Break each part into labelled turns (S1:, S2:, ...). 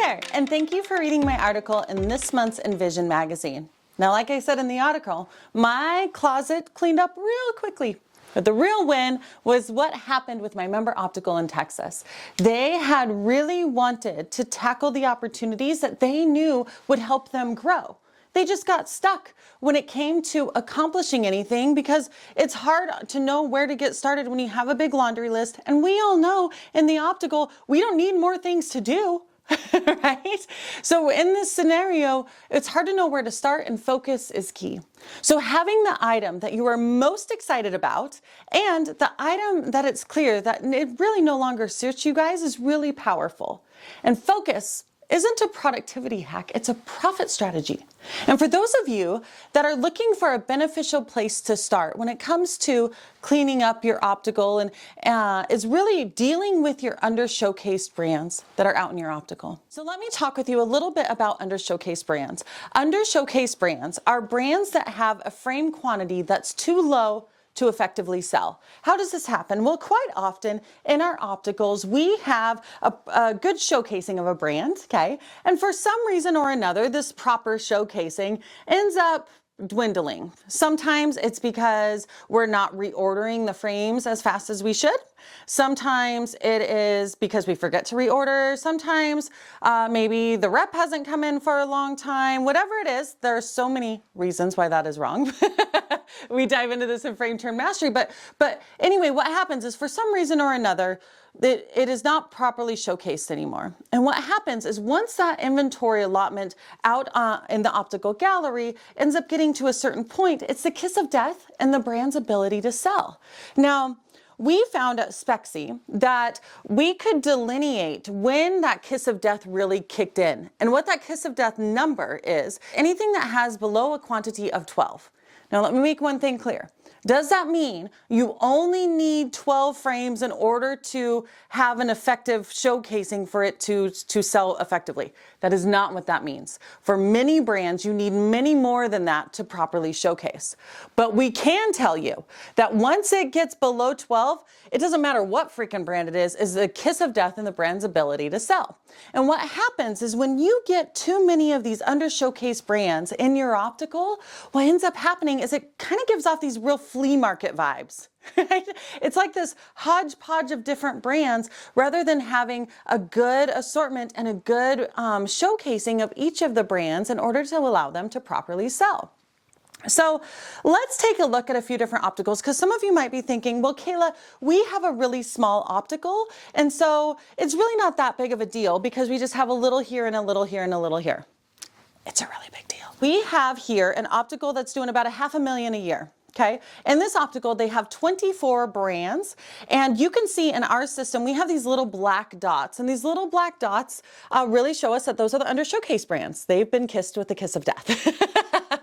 S1: there, and thank you for reading my article in this month's Invision Magazine. Now, like I said in the article, my closet cleaned up real quickly. But the real win was what happened with my member Optical in Texas. They had really wanted to tackle the opportunities that they knew would help them grow. They just got stuck when it came to accomplishing anything because it's hard to know where to get started when you have a big laundry list. And we all know in the optical, we don't need more things to do. Right? So in this scenario, it's hard to know where to start, and focus is key. So having the item that you are most excited about and the item that it's clear that it really no longer suits you guys is really powerful. And focus isn't a productivity hack, it's a profit strategy. And for those of you that are looking for a beneficial place to start when it comes to cleaning up your optical and is really dealing with your under-showcased brands that are out in your optical. So let me talk with you a little bit about under-showcased brands. Under-showcased brands are brands that have a frame quantity that's too low to effectively sell. How does this happen? Well, quite often in our opticals, we have a good showcasing of a brand, okay? And for some reason or another, this proper showcasing ends up dwindling. Sometimes it's because we're not reordering the frames as fast as we should. Sometimes it is because we forget to reorder. Sometimes maybe the rep hasn't come in for a long time. Whatever it is, there are so many reasons why that is wrong. We dive into this in Frame Turn Mastery. But anyway, what happens is for some reason or another, it is not properly showcased anymore. And what happens is once that inventory allotment out in the optical gallery ends up getting to a certain point, it's the kiss of death and the brand's ability to sell. Now, we found at Spexy that we could delineate when that kiss of death really kicked in. And what that kiss of death number is, anything that has below a quantity of 12. Now, let me make one thing clear. Does that mean you only need 12 frames in order to have an effective showcasing for it to sell effectively? That is not what that means. For many brands, you need many more than that to properly showcase. But we can tell you that once it gets below 12, it doesn't matter what freaking brand it is the kiss of death in the brand's ability to sell. And what happens is when you get too many of these under-showcased brands in your optical, what ends up happening is it kind of gives off these real flea market vibes. Right? It's like this hodgepodge of different brands rather than having a good assortment and a good showcasing of each of the brands in order to allow them to properly sell. So let's take a look at a few different opticals, because some of you might be thinking, well, Kayla, we have a really small optical, and so it's really not that big of a deal because we just have a little here and a little here and a little here. It's a really big deal. We have here an optical that's doing about $500,000 a year. Okay, in this optical, they have 24 brands, and you can see in our system, we have these little black dots, and these little black dots really show us that those are the under-showcase brands. They've been kissed with the kiss of death.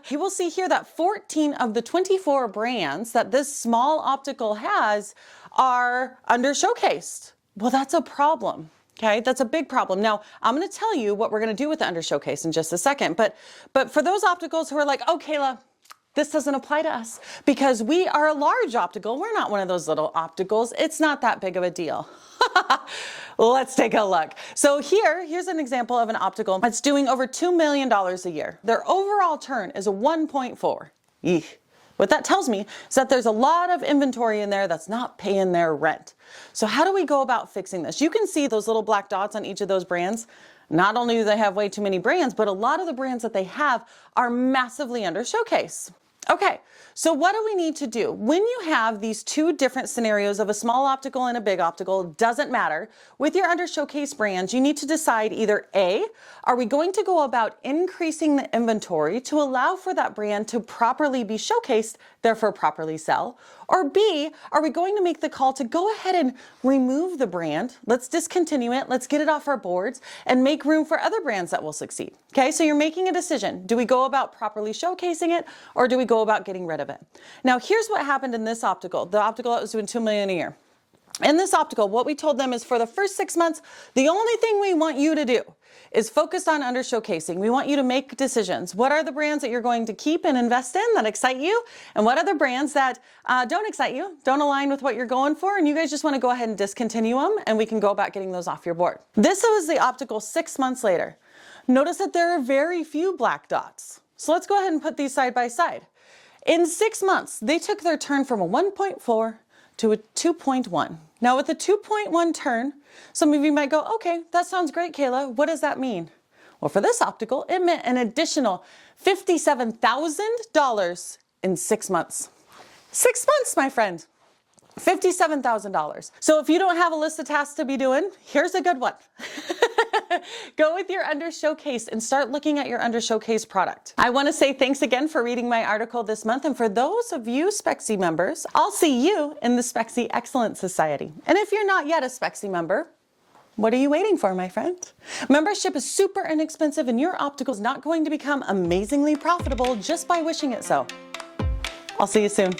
S1: You will see here that 14 of the 24 brands that this small optical has are under-showcased. Well, that's a problem. Okay, that's a big problem. Now, I'm going to tell you what we're going to do with the under-showcase in just a second, but for those opticals who are like, oh, Kayla, this doesn't apply to us because we are a large optical. We're not one of those little opticals. It's not that big of a deal. Let's take a look. So here's an example of an optical that's doing over $2 million a year. Their overall turn is a 1.4. Eek. What that tells me is that there's a lot of inventory in there that's not paying their rent. So how do we go about fixing this? You can see those little black dots on each of those brands. Not only do they have way too many brands, but a lot of the brands that they have are massively under showcase. Okay, so what do we need to do? When you have these two different scenarios of a small optical and a big optical, doesn't matter. With your under showcase brands, you need to decide either A, are we going to go about increasing the inventory to allow for that brand to properly be showcased, therefore properly sell? Or B, are we going to make the call to go ahead and remove the brand? Let's discontinue it, let's get it off our boards and make room for other brands that will succeed. Okay, so you're making a decision. Do we go about properly showcasing it or do we go about getting rid of it? Now, here's what happened in this optical, the optical that was doing $2 million a year. In this optical, what we told them is for the first 6 months, the only thing we want you to do is focus on undershow casing. We want you to make decisions. What are the brands that you're going to keep and invest in that excite you? And what are the brands that don't excite you, don't align with what you're going for, and you guys just want to go ahead and discontinue them, and we can go about getting those off your board. This was the optical 6 months later. Notice that there are very few black dots. So let's go ahead and put these side by side. In 6 months, they took their turn from a 1.4 to a 2.1. Now with the 2.1 turn, some of you might go, okay, that sounds great, Kayla. What does that mean? Well, for this optical, it meant an additional $57,000 in 6 months. 6 months, my friend. $57,000. So if you don't have a list of tasks to be doing, here's a good one. Go with your under showcase and start looking at your under showcase product. I want to say thanks again for reading my article this month. And for those of you Spexy members, I'll see you in the Spexy Excellence Society. And if you're not yet a Spexy member, what are you waiting for, my friend? Membership is super inexpensive and your optical is not going to become amazingly profitable just by wishing it so. I'll see you soon.